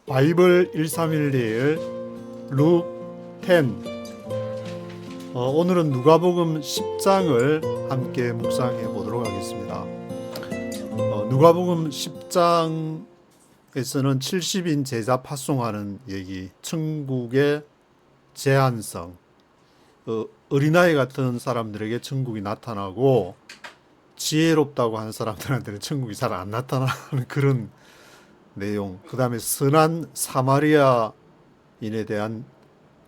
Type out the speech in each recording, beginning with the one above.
바이블 1311 룩 10. 오늘은 누가복음 10장을 함께 묵상해 보도록 하겠습니다. 누가복음 10장에서는 70인 제자 파송하는 얘기, 천국의 제한성, 어린아이 같은 사람들에게 천국이 나타나고 지혜롭다고 하는 사람들한테는 천국이 잘 안 나타나는 그런 내용, 그 다음에 선한 사마리아인에 대한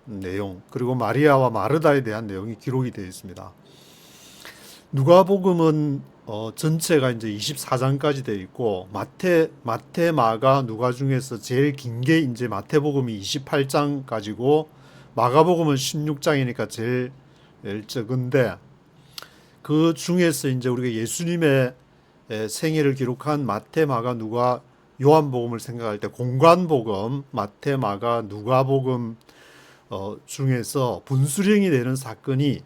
내용, 그리고 마리아와 마르다에 대한 내용이 기록이 되어 있습니다. 누가복음은 전체가 이제 24장까지 되어 있고 마태, 마가, 누가 중에서 제일 긴 게 이제 마태복음이 28장까지고 마가복음은 16장이니까 제일 적은데, 그 중에서 이제 우리가 예수님의 생애를 기록한 마태, 마가, 누가, 요한복음을 생각할 때 공관복음, 마태, 마가, 누가복음 중에서 분수령이 되는 사건이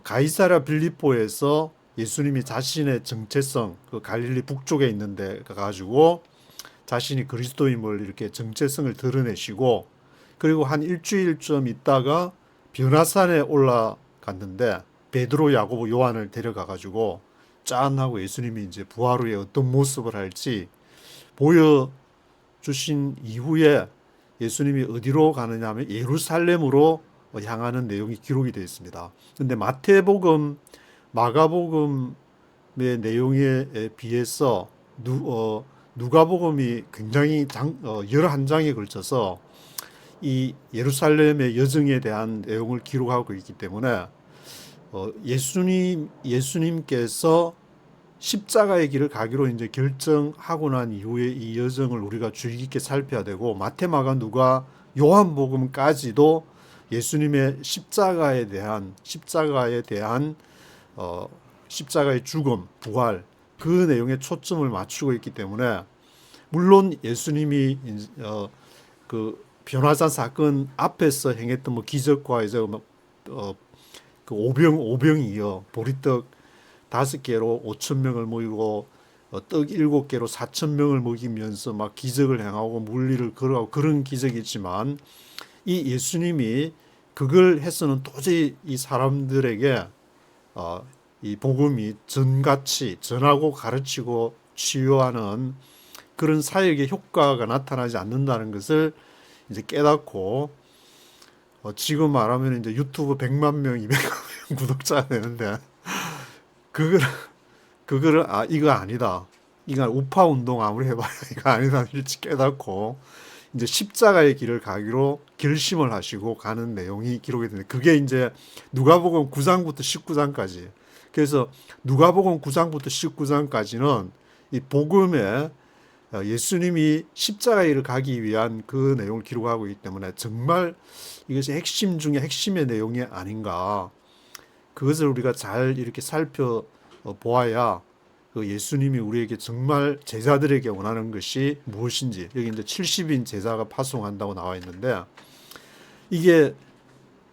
가이사랴 빌립보에서 예수님이 자신의 정체성, 그 갈릴리 북쪽에 있는데 가가지고 자신이 그리스도임을 이렇게 정체성을 드러내시고, 그리고 한 일주일쯤 있다가 변화산에 올라갔는데 베드로, 야고보, 요한을 데려가가지고 짠 하고 예수님이 이제 부활 후에 어떤 모습을 할지 보여주신 이후에 예수님이 어디로 가느냐 하면 예루살렘으로 향하는 내용이 기록이 되어 있습니다. 그런데 마태복음, 마가복음의 내용에 비해서 누가복음이 굉장히 11장에 걸쳐서 이 예루살렘의 여정에 대한 내용을 기록하고 있기 때문에 예수님께서 십자가의 길을 가기로 이제 결정하고 난 이후에 이 여정을 우리가 주의 깊게 살펴야 되고, 마태, 마가, 누가, 요한복음까지도 예수님의 십자가에 대한 십자가의 죽음, 부활, 그 내용에 초점을 맞추고 있기 때문에, 물론 예수님이 그 변화산 사건 앞에서 행했던 뭐 기적과 이제 그 오병이요, 보리떡 5개로 5,000명을 모이고 떡 7개로 4,000명을 먹이면서 막 기적을 행하고 물리를 걸어가고 그런 기적이 있지만, 이 예수님이 그걸 해서는 도저히 이 사람들에게 이 복음이 전같이 전하고 가르치고 치유하는 그런 사역의 효과가 나타나지 않는다는 것을 이제 깨닫고, 지금 말하면 이제 유튜브 100만 명, 200만 명 구독자가 되는데, 그거를 이거 아니다, 이거 우파 운동 아무리 해봐야 이거 아니다 일찍 깨닫고 이제 십자가의 길을 가기로 결심을 하시고 가는 내용이 기록이 되는데, 그게 이제 누가복음 9장부터 19장까지. 그래서 누가복음 9장부터 19장까지는 이 복음에 예수님이 십자가의 길을 가기 위한 그 내용을 기록하고 있기 때문에 정말 이것이 핵심 중에 핵심의 내용이 아닌가, 그것을 우리가 잘 이렇게 살펴보아야 그 예수님이 우리에게 정말 제자들에게 원하는 것이 무엇인지. 여기 이제 70인 제자가 파송한다고 나와 있는데, 이게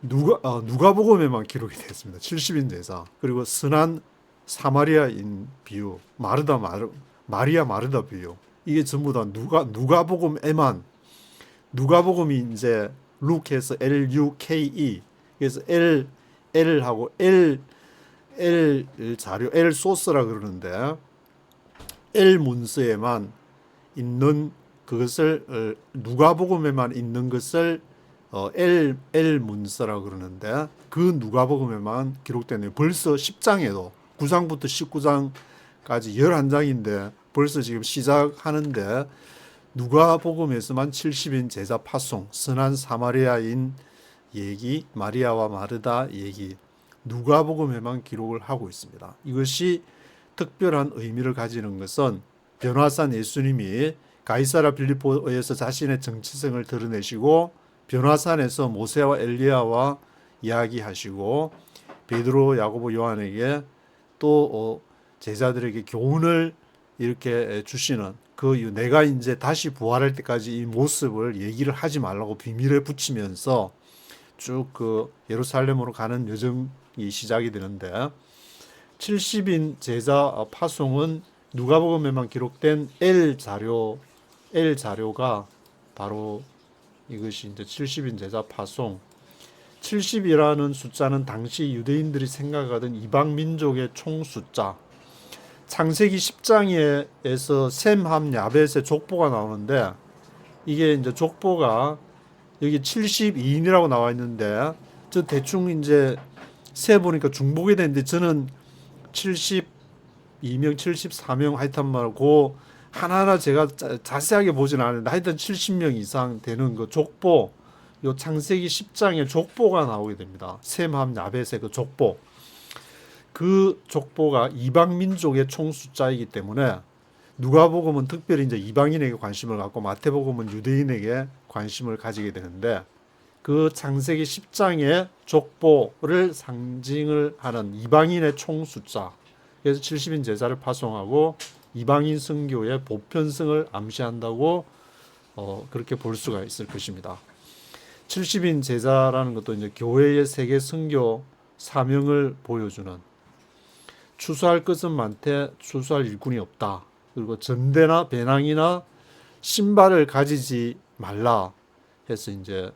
누가복음에만 기록이 되었습니다. 70인 제자, 그리고 선한 사마리아인 비유, 마리아 마르다 비유, 이게 전부 다 누가복음에만. 누가복음이 이제 룩해서 LUKE, 그래서 L하고 L 자료, L 소스라 그러는데, L 문서에만 있는 그것을 누가복음에만 있는 것을 L 문서라 그러는데, 그 누가복음에만 기록되네요. 벌써 10장에도 9장부터 19장까지 11장인데 벌써 지금 시작하는데 누가복음에서만 70인 제자 파송, 선한 사마리아인 얘기, 마리아와 마르다 얘기, 누가복음에만 기록을 하고 있습니다. 이것이 특별한 의미를 가지는 것은 변화산 예수님이 가이사랴 빌립보에서 자신의 정체성을 드러내시고, 변화산에서 모세와 엘리야와 이야기하시고, 베드로, 야고보, 요한에게 또 제자들에게 교훈을 이렇게 주시는, 내가 이제 다시 부활할 때까지 이 모습을 얘기를 하지 말라고 비밀에 붙이면서 쭉 그 예루살렘으로 가는 여정이 시작이 되는데, 70인 제자 파송은 누가복음에만 기록된 L 자료가 바로 이것이 이제 70인 제자 파송. 70이라는 숫자는 당시 유대인들이 생각하던 이방 민족의 총 숫자. 창세기 10장에서 셈, 함, 야벳의 족보가 나오는데 이게 이제 족보가 여기 72인이라고 나와 있는데 저 대충 이제 세 보니까 중복이 되는데 저는 72명, 74명 하여튼 말고 하나하나 제가 자세하게 보진 않았는데 하여튼 70명 이상 되는 그 족보, 요 창세기 10장에 족보가 나오게 됩니다. 셈, 함, 야벳의 그 족보. 그 족보가 이방 민족의 총 숫자이기 때문에 누가복음은 특별히 이제 이방인에게 관심을 갖고 마태복음은 유대인에게 관심을 가지게 되는데 그 창세기 10장의 족보를 상징을 하는 이방인의 총 숫자. 그래서 70인 제자를 파송하고 이방인 선교의 보편성을 암시한다고 그렇게 볼 수가 있을 것입니다. 70인 제자라는 것도 이제 교회의 세계 선교 사명을 보여주는 추수할 것은 많되 추수할 일꾼이 없다. 그리고 전대나 배낭이나 신발을 가지지 말라 해서 이제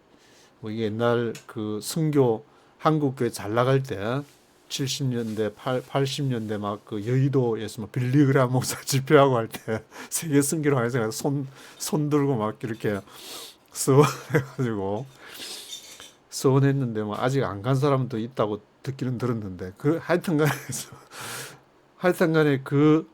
뭐 이게 옛날 그 선교 한국교회 잘 나갈 때 70년대, 80년대 막 그 여의도에서 막 빌리그람 목사 집회하고 할 때 세계 선교를 하면서 손 들고 막 이렇게 서원해가지고 서원했는데 뭐 아직 안 간 사람도 있다고 듣기는 들었는데 그 하여튼간에 그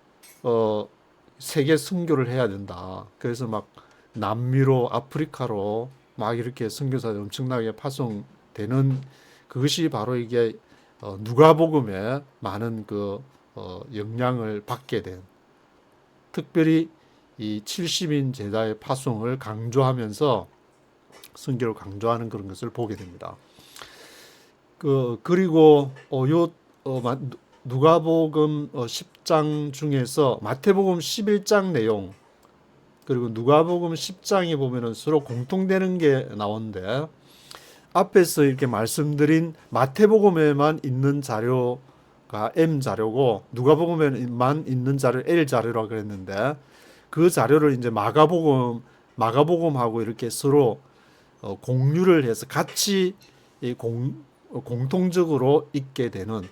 세계 선교를 해야 된다. 그래서 막 남미로 아프리카로 막 이렇게 선교사들 엄청나게 파송되는 그것이 바로 이게 누가복음에 많은 그 영향을 받게 된 특별히 이 70인 제자의 파송을 강조하면서 선교를 강조하는 그런 것을 보게 됩니다. 그리고 누가복음 10장 중에서 마태복음 11장 내용 그리고 누가복음 10장에 보면은 서로 공통되는 게 나오는데 앞에서 이렇게 말씀드린 마태복음에만 있는 자료가 M 자료고 누가복음에만 있는 자료 L 자료라고 그랬는데 그 자료를 이제 마가복음하고 이렇게 서로 공유를 해서 같이 공통적으로 있게 되는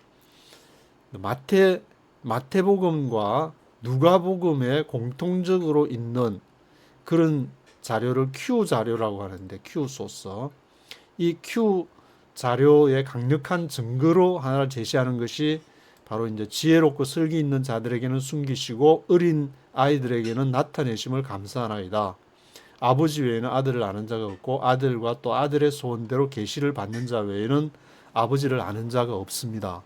마태복음과 누가복음에 공통적으로 있는 그런 자료를 Q 자료라고 하는데 Q 소스. 이 Q 자료의 강력한 증거로 하나를 제시하는 것이 바로 이제 지혜롭고 슬기 있는 자들에게는 숨기시고 어린 아이들에게는 나타내심을 감사하나이다. 아버지 외에는 아들을 아는 자가 없고 아들과 또 아들의 소원대로 계시를 받는 자 외에는 아버지를 아는 자가 없습니다.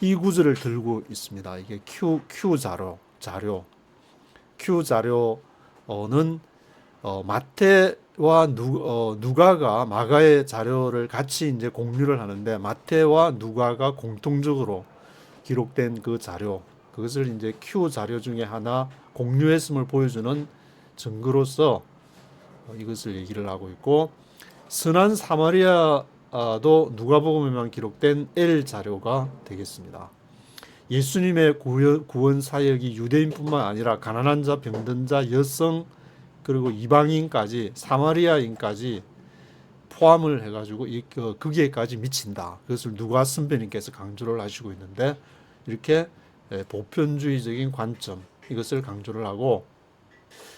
이 구절을 들고 있습니다. 이게 Q 자료. Q 자료는 마태와 누가가 마가의 자료를 같이 이제 공유를 하는데 마태와 누가가 공통적으로 기록된 그 자료, 그것을 이제 Q 자료 중에 하나 공유했음을 보여주는 증거로서 이것을 얘기를 하고 있고 선한 사마리아도 누가복음에만 기록된 L 자료가 되겠습니다. 예수님의 구원 사역이 유대인뿐만 아니라 가난한 자, 병든 자, 여성 그리고 이방인까지 사마리아인까지 포함을 해가지고 거기에까지 미친다. 그것을 누가 선배님께서 강조를 하시고 있는데 이렇게 보편주의적인 관점 이것을 강조를 하고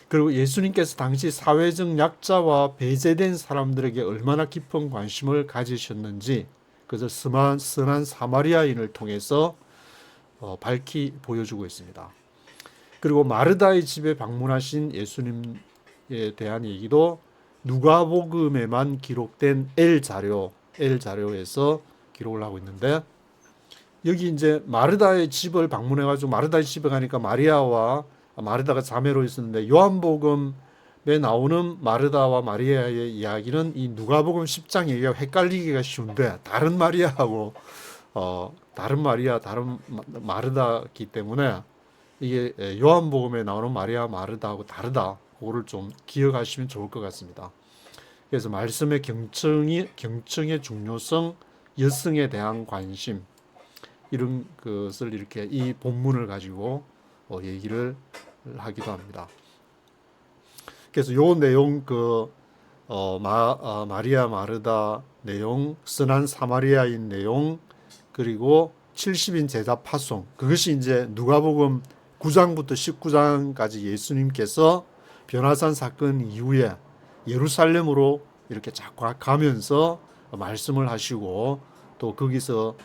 그리고 예수님께서 당시 사회적 약자와 배제된 사람들에게 얼마나 깊은 관심을 가지셨는지 그것을 선한 사마리아인을 통해서 밝히 보여주고 있습니다. 그리고 마르다의 집에 방문하신 예수님에 대한 얘기도 누가복음에만 기록된 L 자료에서 기록을 하고 있는데 여기 이제 마르다의 집을 방문해가지고 마르다의 집에 가니까 마르다가 자매로 있었는데 요한복음에 나오는 마르다와 마리아의 이야기는 이 누가복음 10장 얘기가 헷갈리기가 쉬운데 다른 마리아하고 다른 마르다기 때문에 이게 요한복음에 나오는 마리아 마르다하고 다르다. 그거를 좀 기억하시면 좋을 것 같습니다. 그래서 말씀의 경청의 중요성, 여성에 대한 관심 이런 것을 이렇게 이 본문을 가지고 얘기를 하기도 합니다. 그래서 요 내용 마리아 마르다 내용, 선한 사마리아인 내용, 그리고 70인 제자 파송. 그것이 이제 누가복음 9장부터 19장까지 예수님께서 변화산 사건 이후에 예루살렘으로 이렇게 자꾸 가면서 말씀을 하시고 또 거기서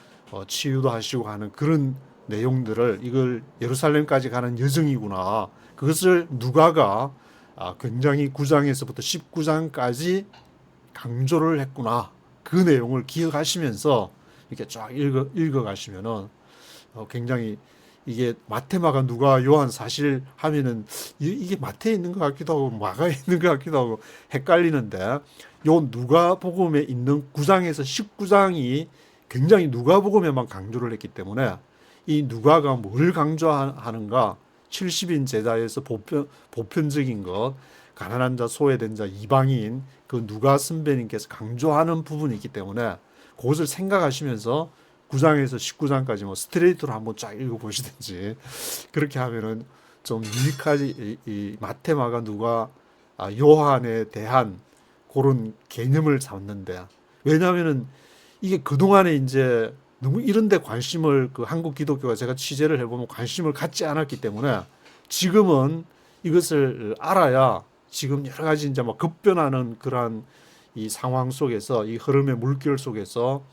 치유도 하시고 하는 그런 내용들을, 이걸 예루살렘까지 가는 여정이구나, 그것을 누가가 굉장히 9장에서부터 19장까지 강조를 했구나, 그 내용을 기억하시면서 이렇게 쫙 읽어 가시면은 굉장히, 이게 마태, 마가, 누가, 요한 사실 하면은 이게 마태에 있는 것 같기도 하고 마가에 있는 것 같기도 하고 헷갈리는데, 요 누가복음에 있는 9장에서 19장이 굉장히 누가복음에만 강조를 했기 때문에, 이 누가가 뭘 강조하는가, 70인 제자에서 보편적인 것, 가난한 자, 소외된 자, 이방인, 그 누가 선배님께서 강조하는 부분이 있기 때문에 그것을 생각하시면서 9장에서 19장까지 뭐 스트레이트로 한번 쫙 읽어보시든지 그렇게 하면은 좀 유익하지, 이 마태, 마가, 누가, 요한에 대한 그런 개념을 잡는데, 왜냐하면은 이게 그동안에 이제 너무 이런 데 관심을, 그 한국 기독교가 제가 취재를 해보면 관심을 갖지 않았기 때문에, 지금은 이것을 알아야 지금 여러 가지 이제 막 급변하는 그러한 이 상황 속에서, 이 흐름의 물결 속에서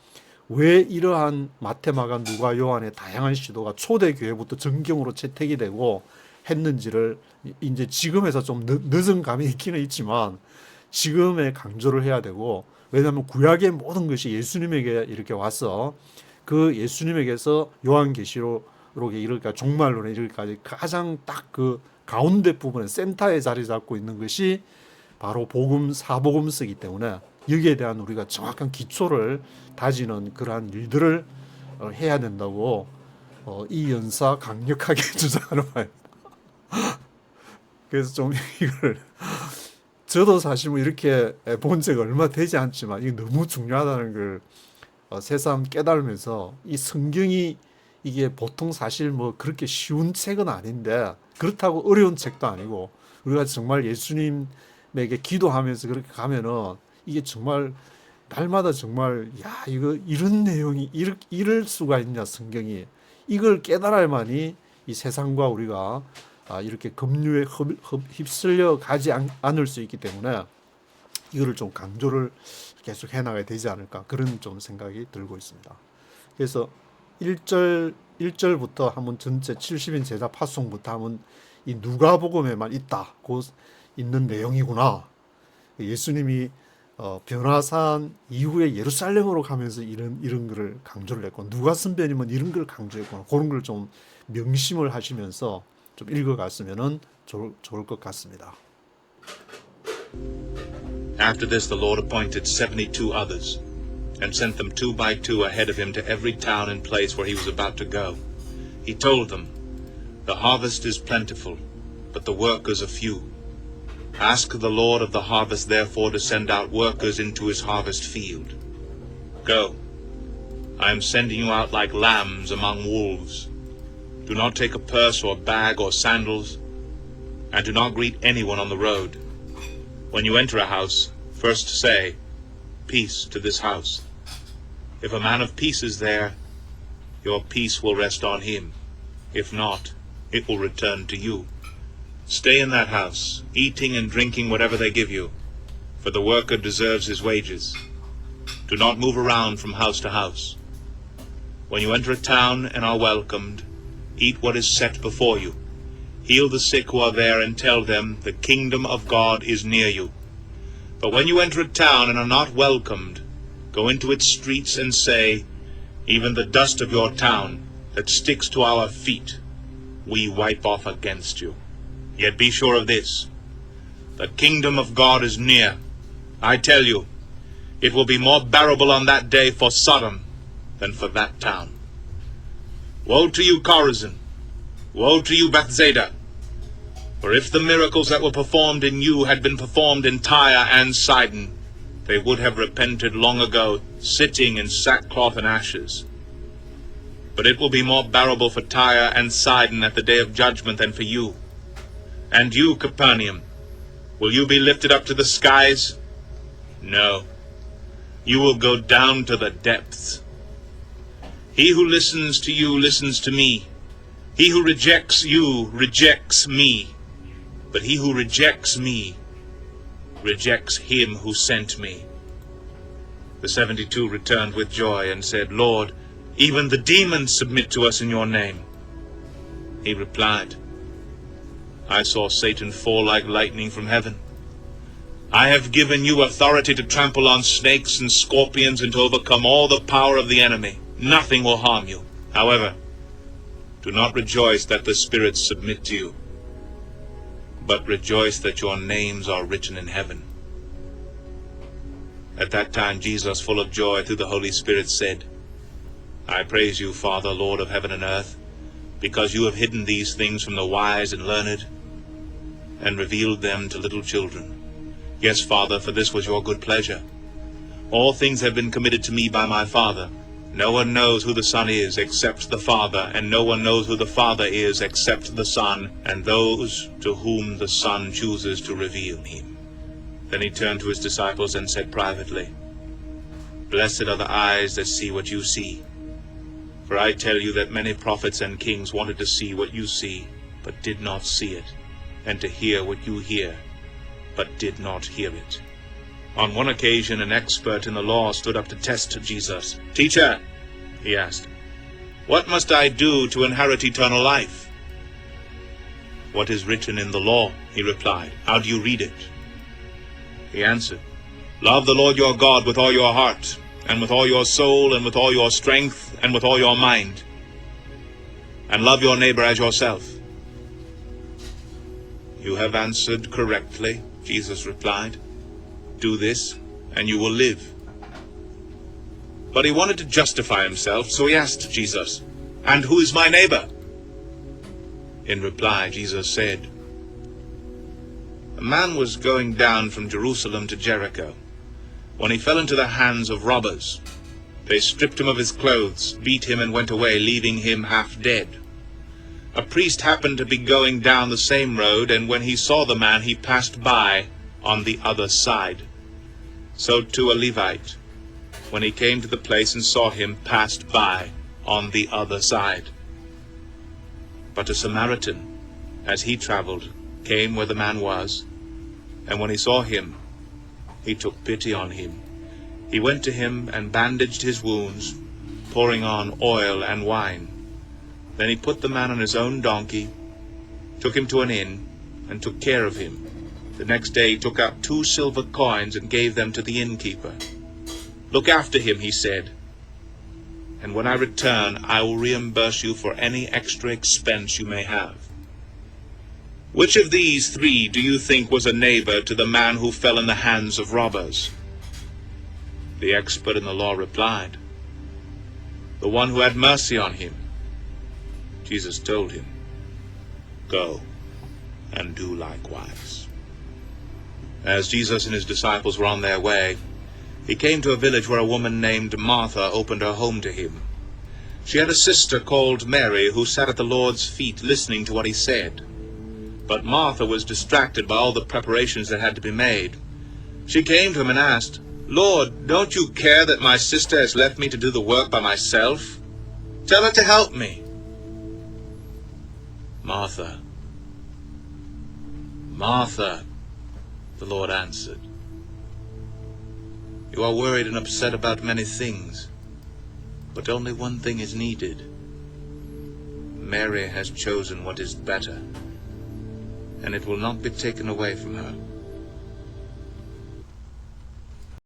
왜 이러한 마태, 마가, 누가, 요한의 다양한 시도가 초대교회부터 정경으로 채택이 되고 했는지를 이제 지금에서 좀 늦은 감이 있기는 있지만 지금에 강조를 해야 되고, 왜냐하면 구약의 모든 것이 예수님에게 이렇게 와서 그 예수님에게서 요한계시록에 이르기까지, 종말론에 이르기까지 가장 딱 그 가운데 부분에 센터에 자리 잡고 있는 것이 바로 복음, 사복음서이기 때문에 여기에 대한 우리가 정확한 기초를 다지는 그러한 일들을 해야 된다고 이 연사 강력하게 주장하는 바입니다. 그래서 좀 이걸 저도 사실 뭐 이렇게 본 지가 얼마 되지 않지만 이게 너무 중요하다는 걸 새삼 깨달으면서, 이 성경이 이게 보통 사실 뭐 그렇게 쉬운 책은 아닌데, 그렇다고 어려운 책도 아니고, 우리가 정말 예수님에게 기도하면서 그렇게 가면은 이게 정말 날마다 정말, 야, 이거 이런 내용이 이럴 수가 있냐, 성경이. 이걸 깨달아야만이 이 세상과 우리가 이렇게 급류에 휩쓸려 가지 않을 수 있기 때문에 이거를 좀 강조를 계속 해나가야 되지 않을까, 그런 좀 생각이 들고 있습니다. 그래서 1절부터 한번 전체 70인 제자 파송부터 한번 이 누가복음에만 있는 내용이구나. 예수님이 변화산 이후에 예루살렘으로 가면서 이런 거를 강조를 했고, 누가 선배님은 이런 걸 강조했구나, 그런 걸 좀 명심을 하시면서 좀 읽어갔으면 좋을 것 같습니다. After this the Lord appointed 72 others, and sent them 2 by 2 ahead of him to every town and place where he was about to go. He told them, "The harvest is plentiful, but the workers are few. Ask the Lord of the harvest therefore to send out workers into his harvest field. Go, I am sending you out like lambs among wolves. Do not take a purse or bag or sandals, and do not greet anyone on the road. When you enter a house, first say, 'Peace to this house.' If a man of peace is there, your peace will rest on him. If not, it will return to you. Stay in that house, eating and drinking whatever they give you, for the worker deserves his wages. Do not move around from house to house. When you enter a town and are welcomed, eat what is set before you. Heal the sick who are there, and tell them, 'The kingdom of God is near you.' But when you enter a town and are not welcomed, go into its streets and say, 'Even the dust of your town that sticks to our feet, we wipe off against you.' Yet be sure of this, the kingdom of God is near. I tell you, it will be more bearable on that day for Sodom than for that town. Woe to you, Chorazin! Woe to you, Bethsaida! For if the miracles that were performed in you had been performed in Tyre and Sidon, they would have repented long ago, sitting in sackcloth and ashes. But it will be more bearable for Tyre and Sidon at the day of judgment than for you. And you, Capernaum, will you be lifted up to the skies? No, you will go down to the depths. He who listens to you listens to me. He who rejects you rejects me. But he who rejects me rejects him who sent me. The 72 returned with joy and said, Lord, even the demons submit to us in your name. He replied, I saw Satan fall like lightning from heaven. I have given you authority to trample on snakes and scorpions and to overcome all the power of the enemy. Nothing will harm you. However, do not rejoice that the spirits submit to you, but rejoice that your names are written in heaven. At that time Jesus, full of joy through the Holy Spirit, said, I praise you, Father, Lord of heaven and earth, because you have hidden these things from the wise and learned, and revealed them to little children. Yes, Father, for this was your good pleasure. All things have been committed to me by my Father. No one knows who the Son is except the Father, and no one knows who the Father is except the Son, and those to whom the Son chooses to reveal him. Then he turned to his disciples and said privately, Blessed are the eyes that see what you see. For I tell you that many prophets and kings wanted to see what you see, but did not see it, and to hear what you hear, but did not hear it. On one occasion, an expert in the law stood up to test Jesus. Teacher, he asked, what must I do to inherit eternal life? What is written in the law? He replied. How do you read it? He answered, Love the Lord your God with all your heart, and with all your soul, and with all your strength, and with all your mind, and love your neighbor as yourself. You have answered correctly, Jesus replied. Do this, and you will live. But he wanted to justify himself, so he asked Jesus, And who is my neighbor? In reply, Jesus said, A man was going down from Jerusalem to Jericho, when he fell into the hands of robbers. They stripped him of his clothes, beat him, and went away, leaving him half dead. A priest happened to be going down the same road, and when he saw the man, he passed by on the other side. So too a Levite, when he came to the place and saw him, passed by on the other side. But a Samaritan, as he traveled, came where the man was, and when he saw him, he took pity on him. He went to him and bandaged his wounds, pouring on oil and wine. Then he put the man on his own donkey, took him to an inn, and took care of him. The next day he took out 2 silver coins and gave them to the innkeeper. Look after him, he said, and when I return, I will reimburse you for any extra expense you may have. Which of these 3 do you think was a neighbor to the man who fell in the hands of robbers? The expert in the law replied, The one who had mercy on him. Jesus told him, Go and do likewise. As Jesus and his disciples were on their way, he came to a village where a woman named Martha opened her home to him. She had a sister called Mary who sat at the Lord's feet listening to what he said. But Martha was distracted by all the preparations that had to be made. She came to him and asked, Lord, don't you care that my sister has left me to do the work by myself? Tell her to help me. Martha, Martha, the Lord answered, you are worried and upset about many things, but only one thing is needed. Mary has chosen what is better, and it will not be taken away from her.